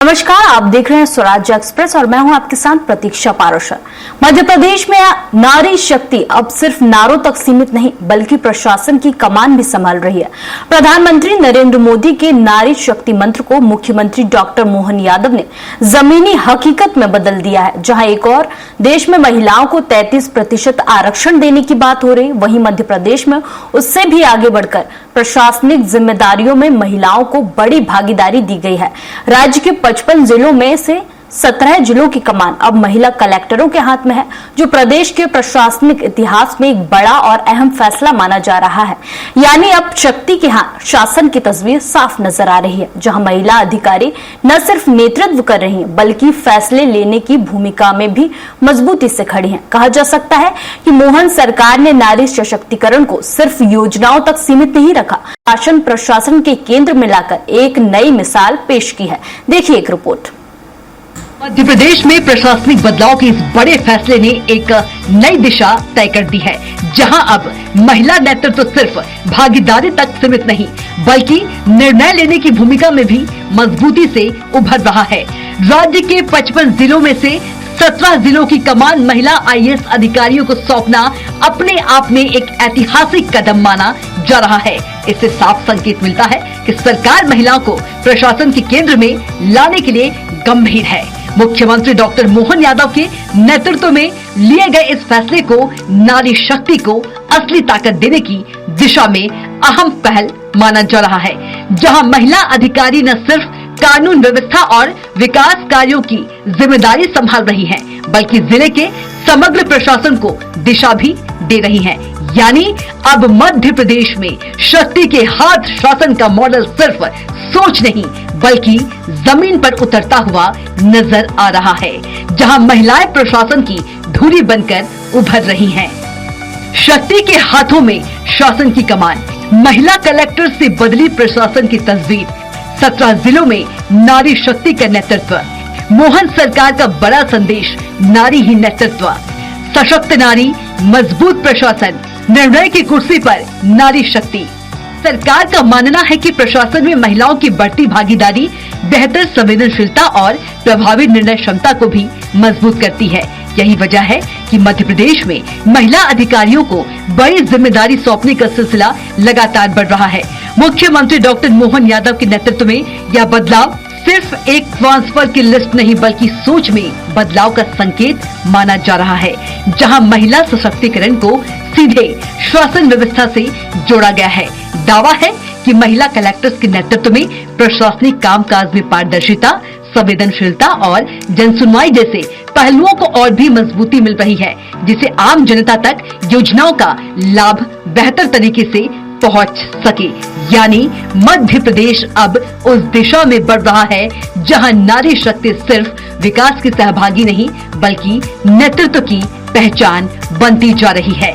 नमस्कार, आप देख रहे हैं स्वराज्य एक्सप्रेस और मैं हूं आपके साथ प्रतीक्षा पारोशर। मध्य प्रदेश में नारी शक्ति अब सिर्फ नारों तक सीमित नहीं बल्कि प्रशासन की कमान भी संभाल रही है। प्रधानमंत्री नरेंद्र मोदी के नारी शक्ति मंत्र को मुख्यमंत्री डॉक्टर मोहन यादव ने जमीनी हकीकत में बदल दिया है। जहां एक और देश में महिलाओं को 33% आरक्षण देने की बात हो रही, वहीं मध्य प्रदेश में उससे भी आगे बढ़कर प्रशासनिक जिम्मेदारियों में महिलाओं को बड़ी भागीदारी दी गई है। राज्य के 55 जिलों में से 17 जिलों की कमान अब महिला कलेक्टरों के हाथ में है, जो प्रदेश के प्रशासनिक इतिहास में एक बड़ा और अहम फैसला माना जा रहा है। यानी अब शक्ति के हाथ शासन की तस्वीर साफ नजर आ रही है, जहां महिला अधिकारी न सिर्फ नेतृत्व कर रही हैं बल्कि फैसले लेने की भूमिका में भी मजबूती से खड़ी हैं। कहा जा सकता है कि मोहन सरकार ने नारी सशक्तिकरण को सिर्फ योजनाओं तक सीमित नहीं रखा, शासन प्रशासन के केंद्र में लाकर एक नई मिसाल पेश की है। देखिए एक रिपोर्ट। मध्य प्रदेश में प्रशासनिक बदलाव के इस बड़े फैसले ने एक नई दिशा तय कर दी है, जहां अब महिला नेतृत्व सिर्फ भागीदारी तक सीमित नहीं बल्कि निर्णय लेने की भूमिका में भी मजबूती से उभर रहा है। राज्य के 55 जिलों में से 17 जिलों की कमान महिला IAS अधिकारियों को सौंपना अपने आप में एक ऐतिहासिक कदम माना जा रहा है। इससे साफ संकेत मिलता है कि सरकार महिलाओं को प्रशासन के केंद्र में लाने के लिए गंभीर है। मुख्यमंत्री डॉक्टर मोहन यादव के नेतृत्व में लिए गए इस फैसले को नारी शक्ति को असली ताकत देने की दिशा में अहम पहल माना जा रहा है, जहां महिला अधिकारी न सिर्फ कानून व्यवस्था और विकास कार्यों की जिम्मेदारी संभाल रही हैं, बल्कि जिले के समग्र प्रशासन को दिशा भी दे रही हैं। यानी अब मध्य प्रदेश में शक्ति के हाथ शासन का मॉडल सिर्फ सोच नहीं बल्कि जमीन पर उतरता हुआ नजर आ रहा है, जहां महिलाएं प्रशासन की धुरी बनकर उभर रही हैं। शक्ति के हाथों में शासन की कमान, महिला कलेक्टर से बदली प्रशासन की तस्वीर, 17 जिलों में नारी शक्ति का नेतृत्व, मोहन सरकार का बड़ा संदेश नारी ही नेतृत्व, सशक्त नारी मजबूत प्रशासन, निर्णय की कुर्सी पर नारी शक्ति। सरकार का मानना है कि प्रशासन में महिलाओं की बढ़ती भागीदारी बेहतर संवेदनशीलता और प्रभावी निर्णय क्षमता को भी मजबूत करती है। यही वजह है कि मध्य प्रदेश में महिला अधिकारियों को बड़ी जिम्मेदारी सौंपने का सिलसिला लगातार बढ़ रहा है। मुख्यमंत्री डॉक्टर मोहन यादव के नेतृत्व में यह बदलाव सिर्फ एक ट्रांसफर की लिस्ट नहीं बल्कि सोच में बदलाव का संकेत माना जा रहा है, जहां महिला सशक्तिकरण को सीधे शासन व्यवस्था से जोड़ा गया है। दावा है कि महिला कलेक्टर्स के नेतृत्व में प्रशासनिक कामकाज में पारदर्शिता, संवेदनशीलता और जनसुनवाई जैसे पहलुओं को और भी मजबूती मिल रही है, जिससे आम जनता तक योजनाओं का लाभ बेहतर तरीके से पहुंच सके। यानी मध्य प्रदेश अब उस दिशा में बढ़ रहा है जहां नारी शक्ति सिर्फ विकास की सहभागी नहीं बल्कि नेतृत्व की पहचान बनती जा रही है।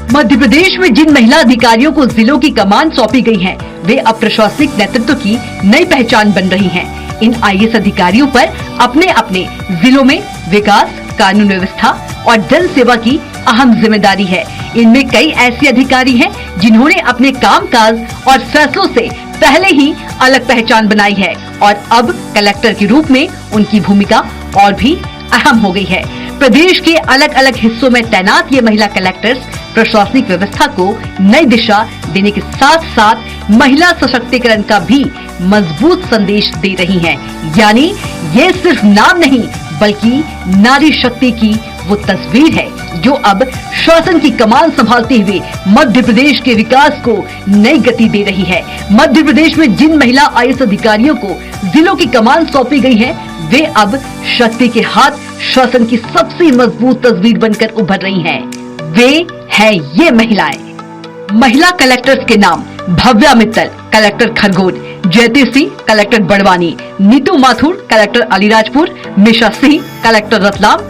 मध्य प्रदेश में जिन महिला अधिकारियों को जिलों की कमान सौंपी गई है, वे अब प्रशासनिक नेतृत्व की नई पहचान बन रही हैं। इन IAS अधिकारियों पर अपने अपने जिलों में विकास, कानून व्यवस्था और जन सेवा की अहम जिम्मेदारी है। इनमें कई ऐसे अधिकारी हैं जिन्होंने अपने कामकाज और फैसलों से पहले ही अलग पहचान बनाई है और अब कलेक्टर के रूप में उनकी भूमिका और भी अहम हो गई है। प्रदेश के अलग अलग हिस्सों में तैनात ये महिला कलेक्टर्स प्रशासनिक व्यवस्था को नई दिशा देने के साथ साथ महिला सशक्तिकरण का भी मजबूत संदेश दे रही हैं। यानी ये सिर्फ नाम नहीं बल्कि नारी शक्ति की वो तस्वीर है जो अब शासन की कमान संभालते हुए मध्य प्रदेश के विकास को नई गति दे रही है। मध्य प्रदेश में जिन महिला IAS अधिकारियों को जिलों की कमान सौंपी गई है, वे अब शक्ति के हाथ शासन की सबसे मजबूत तस्वीर बनकर उभर रही हैं। वे हैं ये महिलाएं। महिला कलेक्टर्स के नाम: Bhavya Mittal, collector Khargone; Jayati Singh, collector Barwani; Neetu Mathur, collector Alirajpur; Misha Singh, collector Ratlam;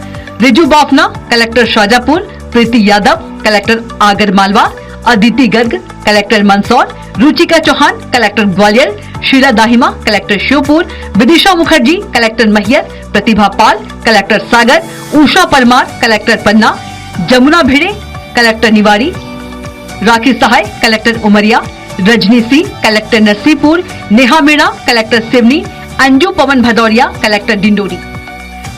Riju Bafna, collector Shajapur; Preeti Yadav, collector Agar Malwa; Aditi Garg, collector Mandsaur; Ruchika Chauhan, collector Gwalior; Sheela Dahima, collector Sheopur; Vidisha Mukherjee, collector Maihar; Pratibha Pal, collector Sagar; Usha Parmar, collector Panna; Jamuna Bhide, collector Niwari; Rakhi Sahay, collector Umaria; Rajni Singh, collector Narsinghpur; Neha Meena, collector Seoni; Anju Pawan Bhadoria, collector Dindori.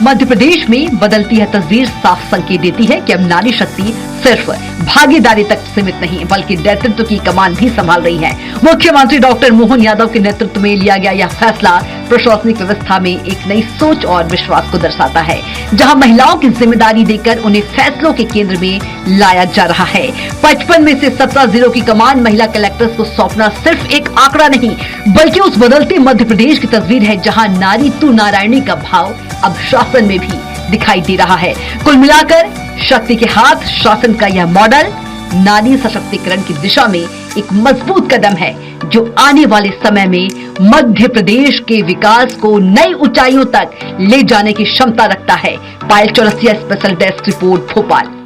Madhya Pradesh में बदलती है तस्वीर साफ संकेत देती है कि अब नारी शक्ति सिर्फ भागीदारी तक सीमित नहीं बल्कि नेतृत्व की कमान भी संभाल रही है। मुख्यमंत्री डॉक्टर मोहन यादव के नेतृत्व में लिया गया यह फैसला प्रशासनिक व्यवस्था में एक नई सोच और विश्वास को दर्शाता है, जहां महिलाओं की जिम्मेदारी देकर उन्हें फैसलों के केंद्र में लाया जा रहा है। 55 में से 17 जिलों की कमान महिला कलेक्टर्स को सौंपना सिर्फ एक आंकड़ा नहीं बल्कि उस बदलते मध्य प्रदेश की तस्वीर है, जहाँ नारी तू नारायणी का भाव अब शासन में भी दिखाई दे रहा है। कुल मिलाकर शक्ति के हाथ शासन का यह मॉडल नारी सशक्तिकरण की दिशा में एक मजबूत कदम है, जो आने वाले समय में मध्य प्रदेश के विकास को नई ऊंचाइयों तक ले जाने की क्षमता रखता है। Payal Chaurasia, special desk report, Bhopal.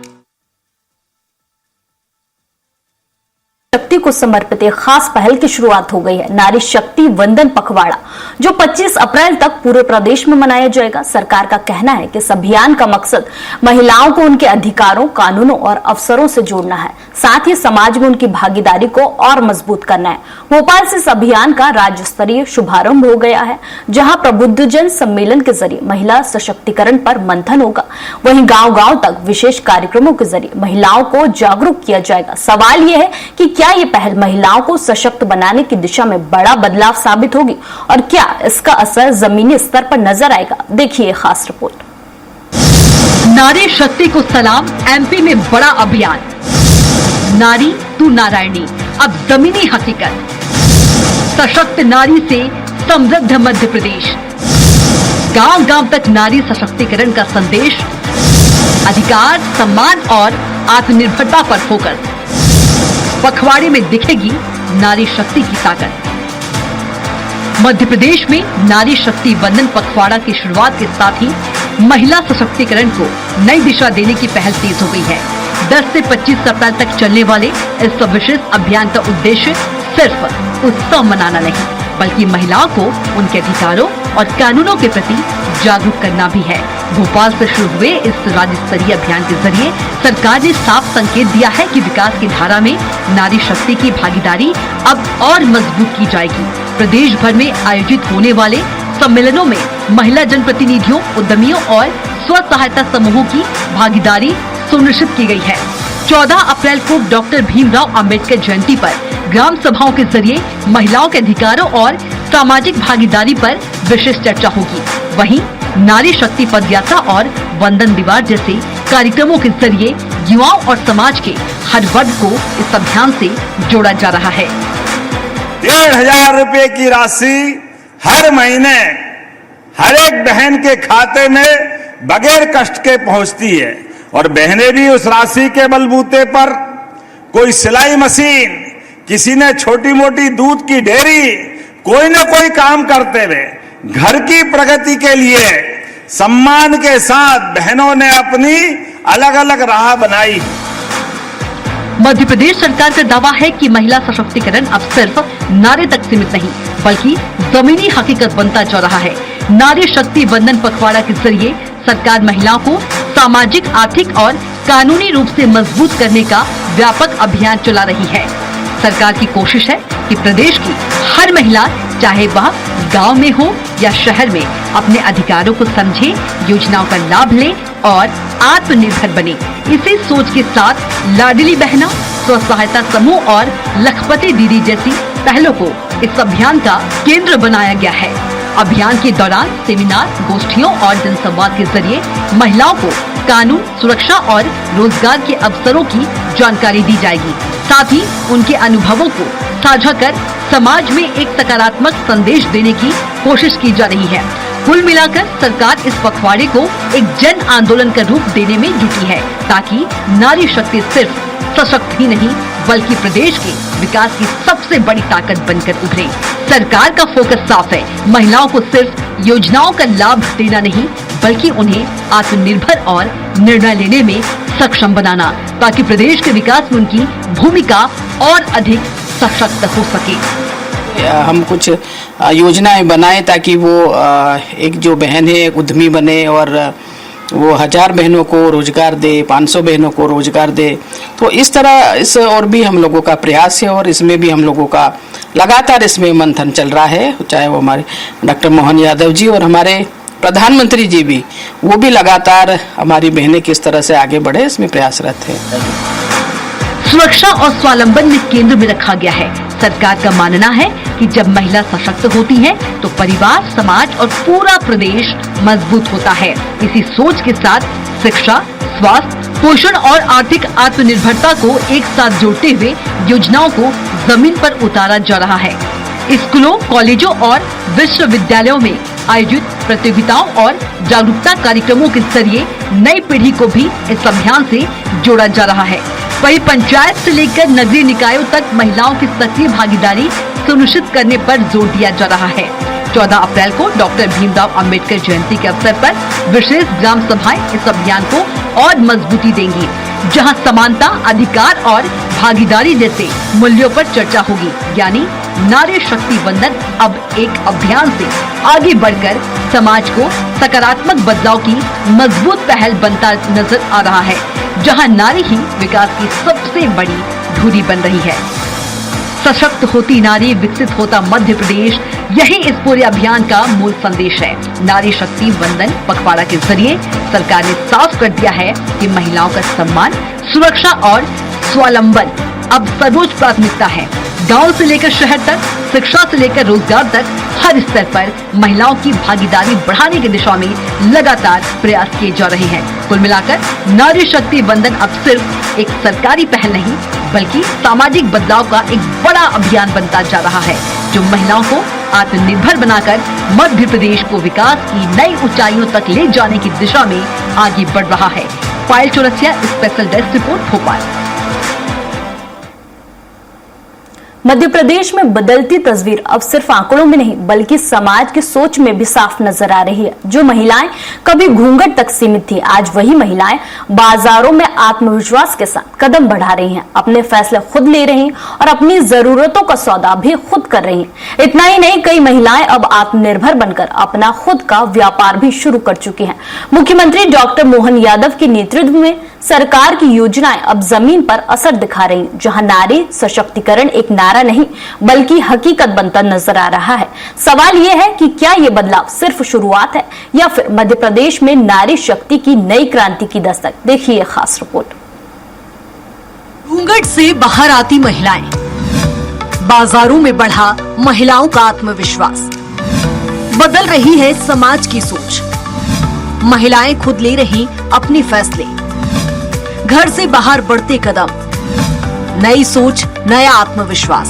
शक्ति को समर्पित एक खास पहल की शुरुआत हो गई है, नारी शक्ति वंदन पखवाड़ा, जो 25 अप्रैल तक पूरे प्रदेश में मनाया जाएगा। सरकार का कहना है कि इस अभियान का मकसद महिलाओं को उनके अधिकारों, कानूनों और अवसरों से जोड़ना है, साथ ही समाज में उनकी भागीदारी को और मजबूत करना है। भोपाल से इस अभियान का राज्य स्तरीय शुभारंभ हो गया है, जहां प्रबुद्धजन सम्मेलन के जरिए महिला सशक्तिकरण पर मंथन होगा। वहीं गांव-गांव तक विशेष कार्यक्रमों के जरिए महिलाओं को जागरूक किया जाएगा। सवाल यह है कि क्या ये पहल महिलाओं को सशक्त बनाने की दिशा में बड़ा बदलाव साबित होगी और क्या इसका असर जमीनी स्तर पर नजर आएगा? देखिए खास रिपोर्ट। नारी शक्ति को सलाम, एमपी में बड़ा अभियान। नारी तू नारायणी अब जमीनी हकीकत। सशक्त नारी से समृद्ध मध्य प्रदेश। गांव-गांव तक नारी सशक्तिकरण का संदेश, अधिकार, सम्मान और आत्मनिर्भरता पर फोकस। पखवाड़े में दिखेगी नारी शक्ति की ताकत। मध्य प्रदेश में नारी शक्ति वंदन पखवाड़ा की शुरुआत के साथ ही महिला सशक्तिकरण को नई दिशा देने की पहल तेज हो गई है। 10 से 25 अप्रैल तक चलने वाले इस विशेष अभियान का उद्देश्य सिर्फ उत्सव मनाना नहीं बल्कि महिलाओं को उनके अधिकारों और कानूनों के प्रति जागरूक करना भी है। भोपाल से शुरू हुए इस राज्य स्तरीय अभियान के जरिए सरकार ने साफ संकेत दिया है कि विकास की धारा में नारी शक्ति की भागीदारी अब और मजबूत की जाएगी। प्रदेश भर में आयोजित होने वाले सम्मेलनों में महिला जनप्रतिनिधियों, उद्यमियों और स्व सहायता समूहों की भागीदारी सुनिश्चित की गई है। 14 अप्रैल को डॉक्टर भीमराव अंबेडकर जयंती पर ग्राम सभाओं के जरिए महिलाओं के अधिकारों और सामाजिक भागीदारी पर विशेष चर्चा होगी। वहीं नारी शक्ति पदयात्रा और वंदन दीवार जैसे कार्यक्रमों के जरिए युवाओं और समाज के हर वर्ग को इस अभियान से जोड़ा जा रहा है। 1,500 रुपए की राशि हर महीने हर एक बहन के खाते में बगैर कष्ट के पहुंचती है और बहनें भी उस राशि के बलबूते पर कोई सिलाई मशीन, किसी ने छोटी मोटी दूध की डेयरी, कोई न कोई काम करते हुए घर की प्रगति के लिए सम्मान के साथ बहनों ने अपनी अलग अलग राह बनाई। मध्य प्रदेश सरकार का दावा है कि महिला सशक्तिकरण अब सिर्फ नारे तक सीमित नहीं बल्कि जमीनी हकीकत बनता जा रहा है। नारी शक्ति वंदन पखवाड़ा के जरिए सरकार महिलाओं को सामाजिक, आर्थिक और कानूनी रूप से मजबूत करने का व्यापक अभियान चला रही है। सरकार की कोशिश है कि प्रदेश की हर महिला, चाहे वह गांव में हो या शहर में, अपने अधिकारों को समझे, योजनाओं का लाभ ले और आत्मनिर्भर बने। इसी सोच के साथ लाडली बहना, स्व सहायता समूह और लखपति दीदी जैसी पहलों को इस अभियान का केंद्र बनाया गया है। अभियान के दौरान सेमिनार, गोष्ठियों और जनसंवाद के जरिए महिलाओं को कानून, सुरक्षा और रोजगार के अवसरों की जानकारी दी जाएगी। साथ ही उनके अनुभवों को साझा कर समाज में एक सकारात्मक संदेश देने की कोशिश की जा रही है। कुल मिलाकर सरकार इस पखवाड़े को एक जन आंदोलन का रूप देने में जुटी है, ताकि नारी शक्ति सिर्फ सशक्त ही नहीं बल्कि प्रदेश के विकास की सबसे बड़ी ताकत बनकर उभरे। सरकार का फोकस साफ है, महिलाओं को सिर्फ योजनाओं का लाभ देना नहीं बल्कि उन्हें आत्मनिर्भर और निर्णय लेने में सक्षम बनाना, ताकि प्रदेश के विकास में उनकी भूमिका और अधिक सशक्त हो सके। हम कुछ योजनाएं बनाए ताकि वो एक जो बहन है उद्यमी बने और वो 1000 बहनों को रोजगार दे, 500 बहनों को रोजगार दे। तो इस तरह इस और भी हम लोगों का प्रयास है और इसमें भी हम लोगों का लगातार इसमें मंथन चल रहा है। चाहे वो हमारे डॉक्टर मोहन यादव जी और हमारे प्रधानमंत्री जी भी, वो भी लगातार हमारी बहनें किस तरह से आगे बढ़े इसमें प्रयासरत है। सुरक्षा और स्वावलंबन में केंद्र में रखा गया है। सरकार का मानना है कि जब महिला सशक्त होती है तो परिवार, समाज और पूरा प्रदेश मजबूत होता है। इसी सोच के साथ शिक्षा, स्वास्थ्य, पोषण और आर्थिक आत्मनिर्भरता को एक साथ जोड़ते हुए योजनाओं को जमीन पर उतारा जा रहा है। स्कूलों, कॉलेजों और विश्वविद्यालयों में आयोजित प्रतियोगिताओं और जागरूकता कार्यक्रमों के जरिए नई पीढ़ी को भी इस अभियान से जोड़ा जा रहा है। वहीं पंचायत से लेकर नगरीय निकायों तक महिलाओं की सक्रिय भागीदारी सुनिश्चित करने पर जोर दिया जा रहा है। 14 अप्रैल को डॉक्टर भीमराव अंबेडकर जयंती के अवसर पर विशेष ग्राम सभाएं इस अभियान को और मजबूती देंगी, जहां समानता, अधिकार और भागीदारी जैसे मूल्यों पर चर्चा होगी। यानी नारी शक्ति वंदन अब एक अभियान से आगे बढ़कर समाज को सकारात्मक बदलाव की मजबूत पहल बनता नजर आ रहा है, जहां नारी ही विकास की सबसे बड़ी धुरी बन रही है। सशक्त होती नारी, विकसित होता मध्य प्रदेश, यही इस पूरे अभियान का मूल संदेश है। नारी शक्ति वंदन पखवाड़ा के जरिए सरकार ने साफ कर दिया है कि महिलाओं का सम्मान, सुरक्षा और स्वावलंबन अब सर्वोच्च प्राथमिकता है। गांव से लेकर शहर तक, शिक्षा से लेकर रोजगार तक, हर स्तर पर महिलाओं की भागीदारी बढ़ाने की दिशा में लगातार प्रयास किए जा रहे हैं। कुल मिलाकर नारी शक्ति वंदन अब सिर्फ एक सरकारी पहल नहीं, बल्कि सामाजिक बदलाव का एक बड़ा अभियान बनता जा रहा है, जो महिलाओं को आत्मनिर्भर बनाकर मध्य प्रदेश को विकास की नई ऊंचाइयों तक ले जाने की दिशा में आगे बढ़ रहा है। Payal Chaurasia, special desk report, Bhopal. Madhya Pradesh में बदलती तस्वीर अब सिर्फ आंकड़ों में नहीं, बल्कि समाज की सोच में भी साफ नजर आ रही है। जो महिलाएं कभी घूंघट तक सीमित थी, आज वही महिलाएं बाजारों में आत्मविश्वास के साथ कदम बढ़ा रही हैं, अपने फैसले खुद ले रही हैं और अपनी जरूरतों का सौदा भी खुद कर रही हैं। इतना ही नहीं, कई महिलाएं अब आत्मनिर्भर बनकर अपना खुद का व्यापार भी शुरू कर चुकी हैं। मुख्यमंत्री डॉक्टर मोहन यादव के नेतृत्व में सरकार की योजनाएं अब जमीन पर असर दिखा रही, जहां नारी सशक्तिकरण एक नारा नहीं, बल्कि हकीकत बनता नजर आ रहा है। सवाल यह है कि क्या ये बदलाव सिर्फ शुरुआत है या फिर मध्य प्रदेश में नारी शक्ति की नई क्रांति की दस्तक। देखिए ये खास रिपोर्ट। घूंघट से बाहर आती महिलाएं, बाजारों में बढ़ा महिलाओं का आत्मविश्वास, बदल रही है समाज की सोच। महिलाएं खुद ले रही अपने फैसले, घर से बाहर बढ़ते कदम, नई सोच, नया आत्मविश्वास।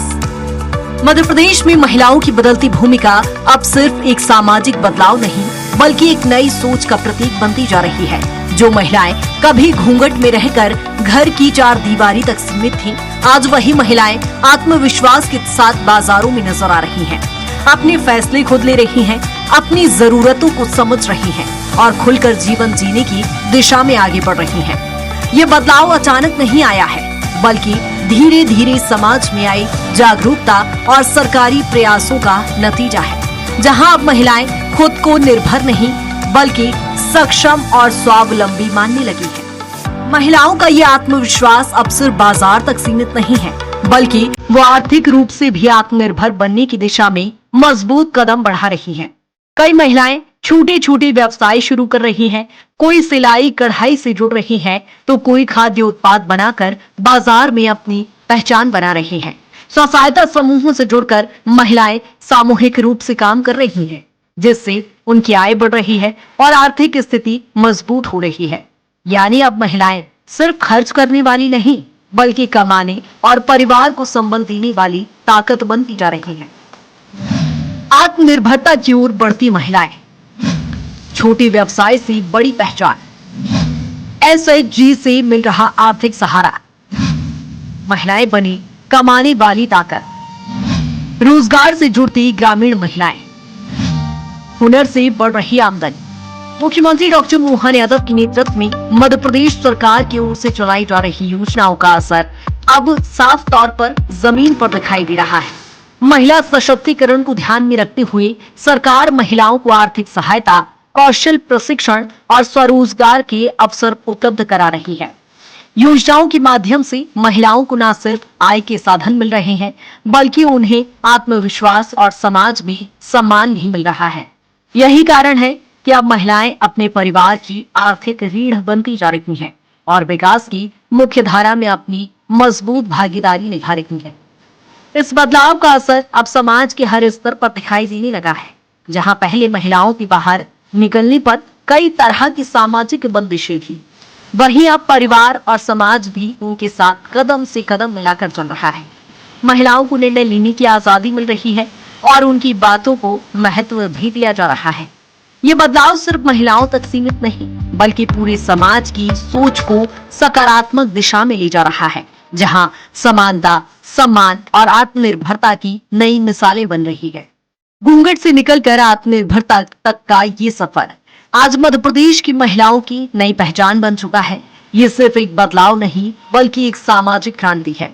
मध्य प्रदेश में महिलाओं की बदलती भूमिका अब सिर्फ एक सामाजिक बदलाव नहीं, बल्कि एक नई सोच का प्रतीक बनती जा रही है। जो महिलाएं कभी घूंघट में रहकर घर की 4 दीवारी तक सीमित थीं, आज वही महिलाएं आत्मविश्वास के साथ बाजारों में नजर आ रही हैं, अपने फैसले खुद ले रही हैं, अपनी जरूरतों को समझ रही हैं और खुलकर जीवन जीने की दिशा में आगे बढ़ रही हैं। ये बदलाव अचानक नहीं आया है, बल्कि धीरे धीरे समाज में आई जागरूकता और सरकारी प्रयासों का नतीजा है, जहां अब महिलाएं खुद को निर्भर नहीं, बल्कि सक्षम और स्वावलंबी मानने लगी है। महिलाओं का ये आत्मविश्वास अब सिर्फ बाजार तक सीमित नहीं है, बल्कि वो आर्थिक रूप से भी आत्मनिर्भर बनने की दिशा में मजबूत कदम बढ़ा रही हैं। कई महिलाएं छोटे छोटे व्यवसाय शुरू कर रही हैं, कोई सिलाई कढ़ाई से जुड़ रही है, तो कोई खाद्य उत्पाद बनाकर बाजार में अपनी पहचान बना रही हैं। स्व सहायता समूहों से जुड़कर महिलाएं सामूहिक रूप से काम कर रही हैं, जिससे उनकी आय बढ़ रही है और आर्थिक स्थिति मजबूत हो रही है। यानी अब महिलाएं सिर्फ खर्च करने वाली नहीं, बल्कि कमाने और परिवार को संबल देने वाली ताकत बनती जा रही है। आत्मनिर्भरता की ओर बढ़ती महिलाएं, छोटे व्यवसाय से बड़ी पहचान, एसएचजी से मिल रहा आर्थिक सहारा, महिलाएं बनी कमाने वाली ताकत, रोजगार से जुड़ती ग्रामीण महिलाएं, हुनर से बढ़ रही आमदनी। मुख्यमंत्री डॉक्टर मोहन यादव के नेतृत्व में मध्य प्रदेश सरकार की ओर से चलाई जा रही योजनाओं का असर अब साफ तौर पर जमीन पर दिखाई दे रहा है। महिला सशक्तिकरण को ध्यान में रखते हुए सरकार महिलाओं को आर्थिक सहायता, कौशल प्रशिक्षण और स्वरोजगार के अवसर उपलब्ध करा रही है। योजनाओं के माध्यम से महिलाओं को न सिर्फ आय के साधन मिल रहे हैं, बल्कि उन्हें आत्मविश्वास और समाज में सम्मान भी मिल रहा है। यही कारण है कि अब महिलाएं अपने परिवार की आर्थिक रीढ़ बनती जा रही हैं और विकास की मुख्य धारा में अपनी मजबूत भागीदारी निभा रही हैं। इस बदलाव का असर अब समाज के हर स्तर पर दिखाई देने लगा है। जहां पहले महिलाओं की बाहर निकलने पर कई तरह की सामाजिक बंदिशें थी, वहीं अब परिवार और समाज भी उनके साथ कदम से कदम मिलाकर चल रहा है। महिलाओं को निर्णय लेने की आजादी मिल रही है और उनकी बातों को महत्व भी दिया जा रहा है। ये बदलाव सिर्फ महिलाओं तक सीमित नहीं, बल्कि पूरे समाज की सोच को सकारात्मक दिशा में ले जा रहा है, जहां समानता, सम्मान और आत्मनिर्भरता की नई मिसालें बन रही है। घूंघट से निकलकर आत्मनिर्भरता तक का ये सफर आज मध्य प्रदेश की महिलाओं की नई पहचान बन चुका है। ये सिर्फ एक बदलाव नहीं, बल्कि एक सामाजिक क्रांति है,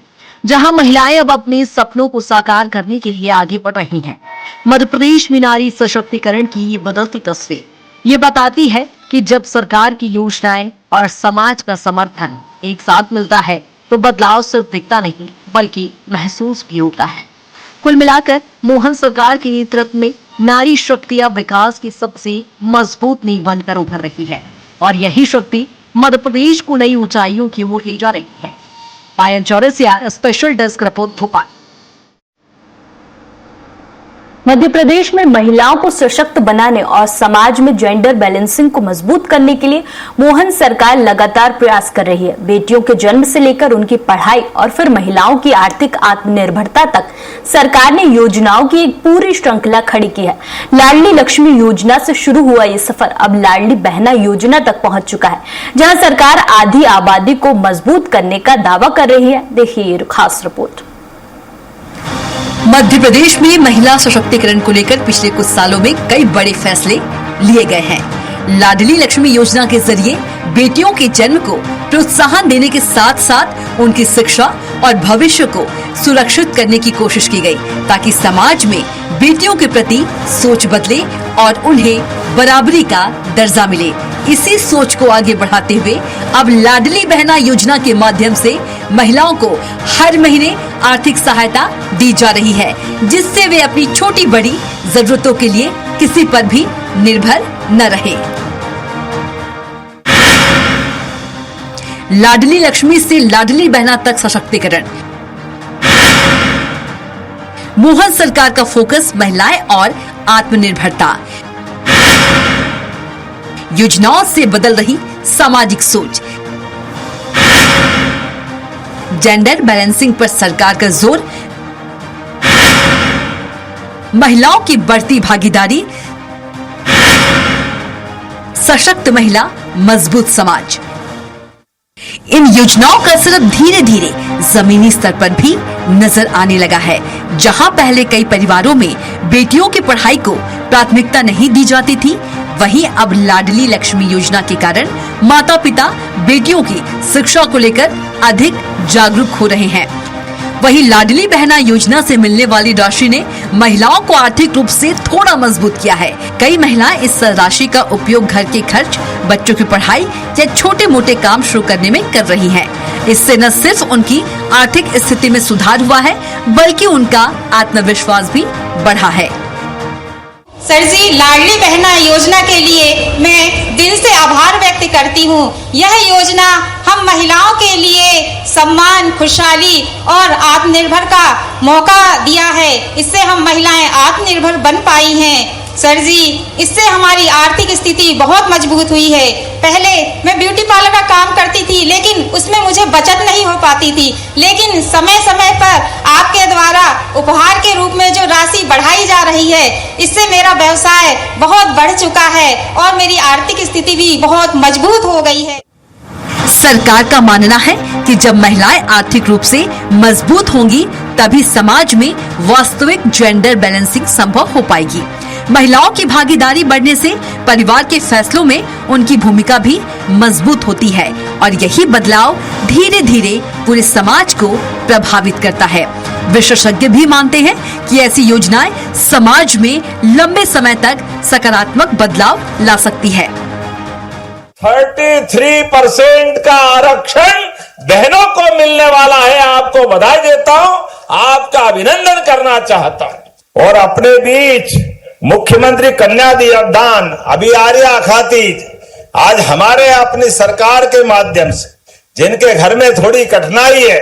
जहां महिलाएं अब अपने सपनों को साकार करने के लिए आगे बढ़ रही हैं। मध्य प्रदेश में नारी सशक्तिकरण की ये बदलती तस्वीर ये बताती है कि जब सरकार की योजनाएं और समाज का समर्थन एक साथ मिलता है, तो बदलाव सिर्फ दिखता नहीं, बल्कि महसूस भी होता है। कुल मिलाकर मोहन सरकार के नेतृत्व में नारी शक्ति अब विकास की सबसे मजबूत नींव बनकर उभर रही है और यही शक्ति मध्य प्रदेश को नई ऊंचाइयों की ओर ले जा रही है। Payal Chaurasia, special desk report, Bhopal. Madhya Pradesh में महिलाओं को सशक्त बनाने और समाज में जेंडर बैलेंसिंग को मजबूत करने के लिए मोहन सरकार लगातार प्रयास कर रही है। बेटियों के जन्म से लेकर उनकी पढ़ाई और फिर महिलाओं की आर्थिक आत्मनिर्भरता तक सरकार ने योजनाओं की एक पूरी श्रृंखला खड़ी की है। लाडली लक्ष्मी योजना से शुरू हुआ ये सफर अब लाडली बहना योजना तक पहुंच चुका है, जहां सरकार आधी आबादी को मजबूत करने का दावा कर रही है। देखिए ये खास रिपोर्ट। मध्य प्रदेश में महिला सशक्तिकरण को लेकर पिछले कुछ सालों में कई बड़े फैसले लिए गए हैं। लाडली लक्ष्मी योजना के जरिए बेटियों के जन्म को प्रोत्साहन देने के साथ साथ उनकी शिक्षा और भविष्य को सुरक्षित करने की कोशिश की गई, ताकि समाज में बेटियों के प्रति सोच बदले और उन्हें बराबरी का दर्जा मिले। इसी सोच को आगे बढ़ाते हुए अब लाडली बहना योजना के माध्यम से महिलाओं को हर महीने आर्थिक सहायता दी जा रही है, जिससे वे अपनी छोटी बड़ी जरूरतों के लिए किसी पर भी निर्भर न रहे। लाडली लक्ष्मी से लाडली बहना तक सशक्तिकरण। मोहन सरकार का फोकस महिलाएं और आत्मनिर्भरता। योजनाओं से बदल रही सामाजिक सोच। जेंडर बैलेंसिंग पर सरकार का जोर। महिलाओं की बढ़ती भागीदारी। सशक्त महिला, मजबूत समाज। इन योजनाओं का असर अब धीरे धीरे जमीनी स्तर पर भी नजर आने लगा है। जहां पहले कई परिवारों में बेटियों की पढ़ाई को प्राथमिकता नहीं दी जाती थी, वहीं अब लाडली लक्ष्मी योजना के कारण माता पिता बेटियों की शिक्षा को लेकर अधिक जागरूक हो रहे हैं। वहीं लाडली बहना योजना से मिलने वाली राशि ने महिलाओं को आर्थिक रूप से थोड़ा मजबूत किया है। कई महिलाएं इस राशि का उपयोग घर के खर्च, बच्चों की पढ़ाई या छोटे मोटे काम शुरू करने में कर रही हैं। इससे न सिर्फ उनकी आर्थिक स्थिति में सुधार हुआ है, बल्कि उनका आत्मविश्वास भी बढ़ा है। सर जी, लाडली बहना योजना के लिए मैं दिल से आभार व्यक्त करती हूँ। यह योजना हम महिलाओं के लिए सम्मान, खुशहाली और आत्मनिर्भर का मौका दिया है। इससे हम महिलाएं आत्मनिर्भर बन पाई हैं। सर जी, इससे हमारी आर्थिक स्थिति बहुत मजबूत हुई है। पहले मैं ब्यूटी पार्लर का काम करती थी, लेकिन उसमें मुझे बचत नहीं हो पाती थी। लेकिन समय समय पर आपके द्वारा उपहार के रूप में जो राशि बढ़ाई जा रही है, इससे मेरा व्यवसाय बहुत बढ़ चुका है और मेरी आर्थिक स्थिति भी बहुत मजबूत हो गई है। सरकार का मानना है कि जब महिलाएं आर्थिक रूप से मजबूत होंगी, तभी समाज में वास्तविक जेंडर बैलेंसिंग संभव हो पाएगी। महिलाओं की भागीदारी बढ़ने से परिवार के फैसलों में उनकी भूमिका भी मजबूत होती है और यही बदलाव धीरे धीरे पूरे समाज को प्रभावित करता है। विशेषज्ञ भी मानते हैं कि ऐसी योजनाएं समाज में लंबे समय तक सकारात्मक बदलाव ला सकती है। 33% का आरक्षण बहनों को मिलने वाला है। आपको बधाई देता हूं, आपका अभिनंदन करना चाहता हूं। और अपने बीच मुख्यमंत्री कन्या दान अभी आर्या खातिर आज हमारे अपनी सरकार के माध्यम से जिनके घर में थोड़ी कठिनाई है,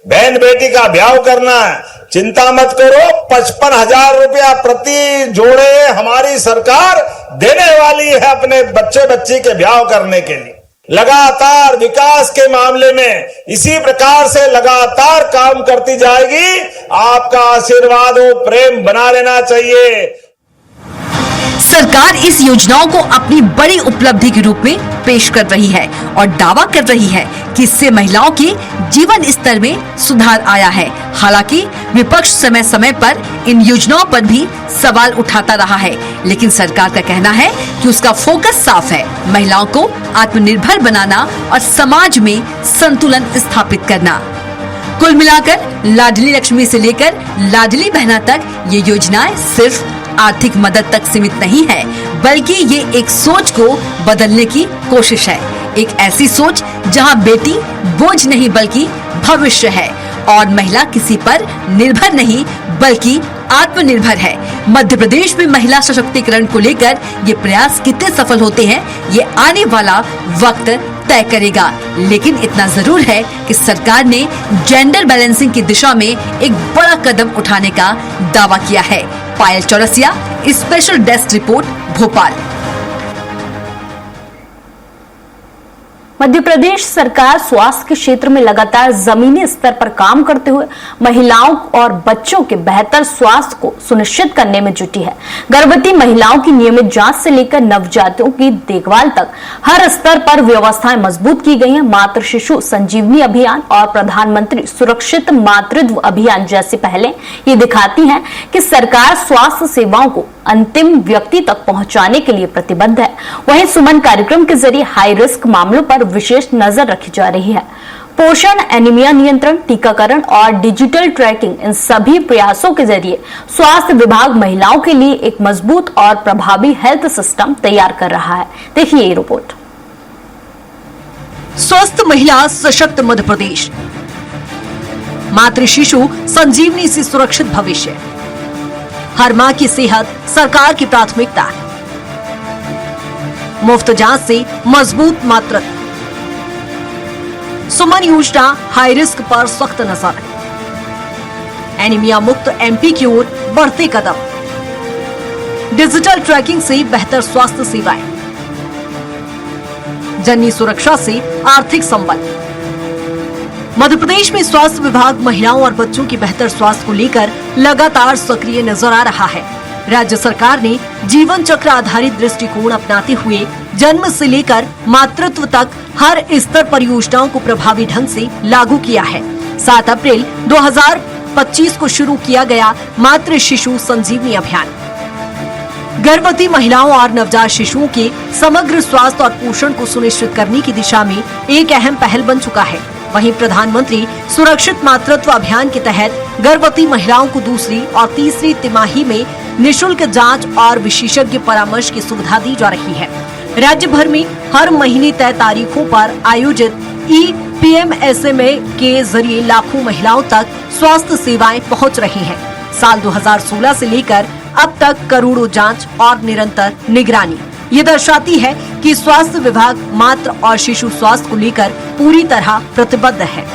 बहन बेटी का ब्याह करना है, चिंता मत करो, 55,000 रुपया प्रति जोड़े हमारी सरकार देने वाली है अपने बच्चे बच्ची के ब्याह करने के लिए। लगातार विकास के मामले में इसी प्रकार से लगातार काम करती जाएगी। आपका आशीर्वाद और प्रेम बना लेना चाहिए। सरकार इस योजनाओं को अपनी बड़ी उपलब्धि के रूप में पेश कर रही है और दावा कर रही है कि इससे महिलाओं के जीवन स्तर में सुधार आया है। हालांकि विपक्ष समय समय पर इन योजनाओं पर भी सवाल उठाता रहा है, लेकिन सरकार का कहना है कि उसका फोकस साफ है, महिलाओं को आत्मनिर्भर बनाना और समाज में संतुलन स्थापित करना। कुल मिलाकर लाडली लक्ष्मी से लेकर लाडली बहना तक ये योजनाएं सिर्फ आर्थिक मदद तक सीमित नहीं है, बल्कि ये एक सोच को बदलने की कोशिश है। एक ऐसी सोच जहां बेटी बोझ नहीं बल्कि भविष्य है और महिला किसी पर निर्भर नहीं बल्कि आत्मनिर्भर है। मध्य प्रदेश में महिला सशक्तिकरण को लेकर ये प्रयास कितने सफल होते हैं, ये आने वाला वक्त तय करेगा। लेकिन इतना जरूर है कि सरकार ने जेंडर बैलेंसिंग की दिशा में एक बड़ा कदम उठाने का दावा किया है। Payal Chaurasia, special desk report, Bhopal. Madhya Pradesh सरकार स्वास्थ्य के क्षेत्र में लगातार जमीनी स्तर पर काम करते हुए महिलाओं और बच्चों के बेहतर स्वास्थ्य को सुनिश्चित करने में जुटी है। गर्भवती महिलाओं की नियमित जांच से लेकर नवजातों की देखभाल तक हर स्तर पर व्यवस्थाएं मजबूत की गई हैं। मातृ शिशु संजीवनी अभियान और प्रधानमंत्री सुरक्षित मातृत्व अभियान जैसी पहलें ये दिखाती हैं कि सरकार स्वास्थ्य सेवाओं को अंतिम व्यक्ति तक पहुंचाने के लिए प्रतिबद्ध है। वहीं सुमन कार्यक्रम के जरिए हाई रिस्क मामलों पर विशेष नजर रखी जा रही है। पोषण, एनीमिया नियंत्रण, टीकाकरण और डिजिटल ट्रैकिंग, इन सभी प्रयासों के जरिए स्वास्थ्य विभाग महिलाओं के लिए एक मजबूत और प्रभावी हेल्थ सिस्टम तैयार कर रहा है। देखिए ये रिपोर्ट। स्वस्थ महिला सशक्त मध्य प्रदेश, मातृ शिशु संजीवनी से सुरक्षित भविष्य। हर मां की सेहत सरकार की प्राथमिकता है। मुफ्त जांच से मजबूत मातृत्व। सुमन योजना हाई रिस्क पर सख्त नजर। एनीमिया मुक्त एमपी की ओर बढ़ते कदम। डिजिटल ट्रैकिंग से बेहतर स्वास्थ्य सेवाएं। जननी सुरक्षा से आर्थिक संबल। मध्य प्रदेश में स्वास्थ्य विभाग महिलाओं और बच्चों की बेहतर स्वास्थ्य को लेकर लगातार सक्रिय नजर आ रहा है। राज्य सरकार ने जीवन चक्र आधारित दृष्टिकोण अपनाते हुए जन्म से लेकर मातृत्व तक हर स्तर पर योजनाओं को प्रभावी ढंग से लागू किया है। 7 अप्रैल 2025 को शुरू किया गया मातृ शिशु संजीवनी अभियान गर्भवती महिलाओं और नवजात शिशुओं के समग्र स्वास्थ्य और पोषण को सुनिश्चित करने की दिशा में एक अहम पहल बन चुका है। वहीं प्रधानमंत्री सुरक्षित मातृत्व अभियान के तहत गर्भवती महिलाओं को दूसरी और तीसरी तिमाही में निशुल्क जांच और विशेषज्ञ परामर्श की सुविधा दी जा रही है। राज्य भर में हर महीने तय तारीखों पर आयोजित EPMSMA के जरिए लाखों महिलाओं तक स्वास्थ्य सेवाएं पहुंच रही हैं। साल 2016 से लेकर अब तक करोड़ों जांच और निरंतर निगरानी ये दर्शाती है कि स्वास्थ्य विभाग मातृ और शिशु स्वास्थ्य को लेकर पूरी तरह प्रतिबद्ध है।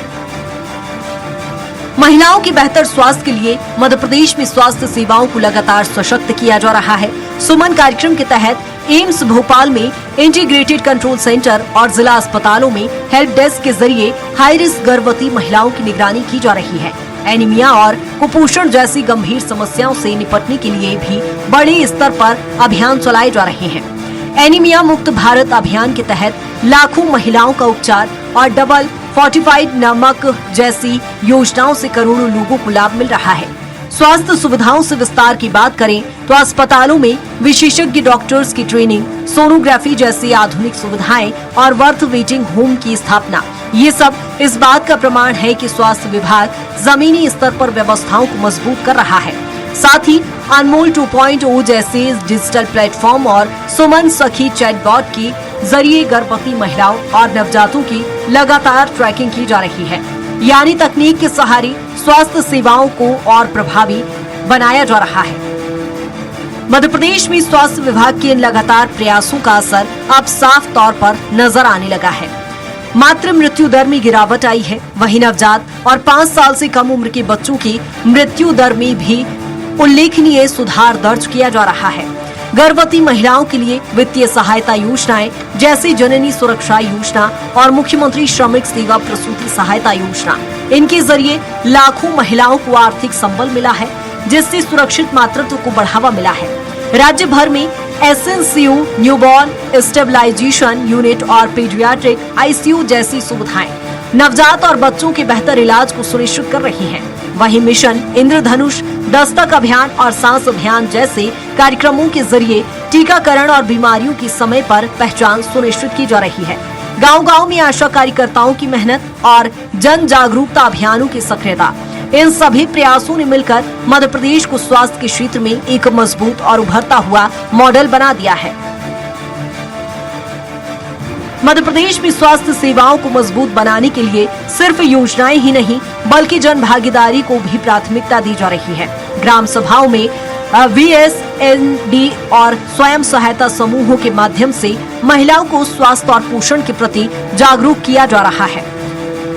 महिलाओं की बेहतर स्वास्थ्य के लिए मध्य प्रदेश में स्वास्थ्य सेवाओं को लगातार सशक्त किया जा रहा है। सुमन कार्यक्रम के तहत एम्स भोपाल में इंटीग्रेटेड कंट्रोल सेंटर और जिला अस्पतालों में हेल्प डेस्क के जरिए हाई रिस्क गर्भवती महिलाओं की निगरानी की जा रही है। एनीमिया और कुपोषण जैसी गंभीर समस्याओं से निपटने के लिए भी बड़े स्तर पर अभियान चलाए जा रहे हैं। एनीमिया मुक्त भारत अभियान के तहत लाखों महिलाओं का उपचार और डबल फोर्टिफाइड नमक जैसी योजनाओं से करोड़ों लोगों को लाभ मिल रहा है। स्वास्थ्य सुविधाओं से विस्तार की बात करें तो अस्पतालों में विशेषज्ञ डॉक्टर्स की ट्रेनिंग, सोनोग्राफी जैसी आधुनिक सुविधाएं और बर्थ वेटिंग होम की स्थापना, ये सब इस बात का प्रमाण है कि स्वास्थ्य विभाग जमीनी स्तर पर व्यवस्थाओं को मजबूत कर रहा है। साथ ही अनमोल 2.0 जैसे डिजिटल प्लेटफॉर्म और सुमन सखी चैटबॉट के जरिए गर्भवती महिलाओं और नवजातों की लगातार ट्रैकिंग की जा रही है। यानी तकनीक के सहारे स्वास्थ्य सेवाओं को और प्रभावी बनाया जा रहा है। मध्य प्रदेश में स्वास्थ्य विभाग के इन लगातार प्रयासों का असर अब साफ तौर पर नजर आने लगा है। मातृ मृत्यु दर में गिरावट आई है, वहीं नवजात और 5 साल से कम उम्र के बच्चों की मृत्यु दर में भी उल्लेखनीय सुधार दर्ज किया जा रहा है। गर्भवती महिलाओं के लिए वित्तीय सहायता योजनाएं जैसे जननी सुरक्षा योजना और मुख्यमंत्री श्रमिक सेवा प्रसूति सहायता योजना, इनके जरिए लाखों महिलाओं को आर्थिक संबल मिला है, जिससे सुरक्षित मातृत्व को बढ़ावा मिला है। राज्य भर में एसएनसीयू, न्यूबॉर्न स्टेबलाइजेशन यूनिट और पीडियाट्रिक आईसीयू जैसी सुविधाएं नवजात और बच्चों के बेहतर इलाज को सुनिश्चित कर रही हैं। वहीं मिशन इंद्रधनुष, दस्तक अभियान और सांस अभियान जैसे कार्यक्रमों के जरिए टीकाकरण और बीमारियों की समय पर पहचान सुनिश्चित की जा रही है। गांव-गांव में आशा कार्यकर्ताओं की मेहनत और जन जागरूकता अभियानों की सक्रियता, इन सभी प्रयासों ने मिलकर मध्य प्रदेश को स्वास्थ्य के क्षेत्र में एक मजबूत और उभरता हुआ मॉडल बना दिया है। मध्य प्रदेश में स्वास्थ्य सेवाओं को मजबूत बनाने के लिए सिर्फ योजनाएं ही नहीं बल्कि जन भागीदारी को भी प्राथमिकता दी जा रही है। ग्राम सभाओं में VSND और स्वयं सहायता समूहों के माध्यम से महिलाओं को स्वास्थ्य और पोषण के प्रति जागरूक किया जा रहा है।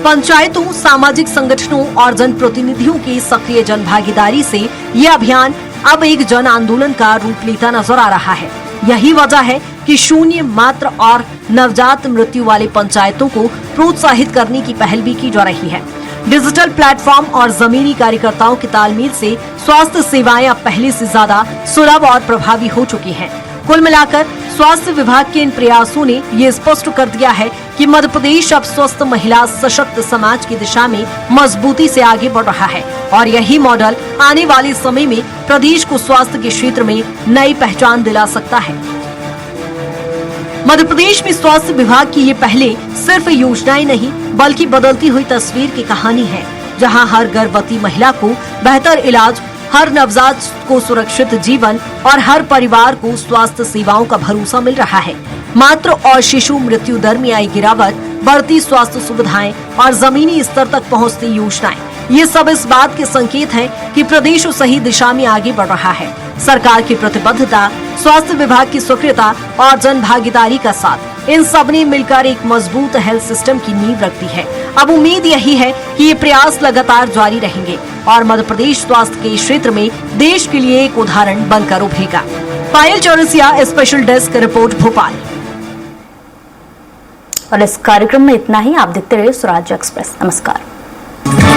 पंचायतों, सामाजिक संगठनों और जनप्रतिनिधियों की सक्रिय जन भागीदारी से ये अभियान अब एक जन आंदोलन का रूप लेता नजर आ रहा है। यही वजह है कि शून्य, मातृ और नवजात मृत्यु वाले पंचायतों को प्रोत्साहित करने की पहल भी की जा रही है। डिजिटल प्लेटफॉर्म और जमीनी कार्यकर्ताओं के तालमेल से स्वास्थ्य सेवाएं अब पहले से ज्यादा सुलभ और प्रभावी हो चुकी हैं। कुल मिलाकर स्वास्थ्य विभाग के इन प्रयासों ने ये स्पष्ट कर दिया है कि मध्य प्रदेश अब स्वस्थ महिला सशक्त समाज की दिशा में मजबूती से आगे बढ़ रहा है और यही मॉडल आने वाले समय में प्रदेश को स्वास्थ्य के क्षेत्र में नई पहचान दिला सकता है। मध्य प्रदेश में स्वास्थ्य विभाग की ये पहले सिर्फ योजनाएं नहीं बल्कि बदलती हुई तस्वीर की कहानी है, जहां हर गर्भवती महिला को बेहतर इलाज, हर नवजात को सुरक्षित जीवन और हर परिवार को स्वास्थ्य सेवाओं का भरोसा मिल रहा है। मातृ और शिशु मृत्यु दर में आई गिरावट, बढ़ती स्वास्थ्य सुविधाएं और जमीनी स्तर तक पहुंचती योजनाएं, ये सब इस बात के संकेत हैं कि प्रदेश सही दिशा में आगे बढ़ रहा है। सरकार की प्रतिबद्धता, स्वास्थ्य विभाग की सक्रियता और जन भागीदारी का साथ, इन सब ने मिलकर एक मजबूत हेल्थ सिस्टम की नींव रखती है। अब उम्मीद यही है कि ये प्रयास लगातार जारी रहेंगे और मध्य प्रदेश स्वास्थ्य के क्षेत्र में देश के लिए एक उदाहरण बनकर उभरेगा। Payal Chaurasia, special desk report, Bhopal. और इस कार्यक्रम में इतना ही। आप देखते रहिए स्वराज एक्सप्रेस। नमस्कार।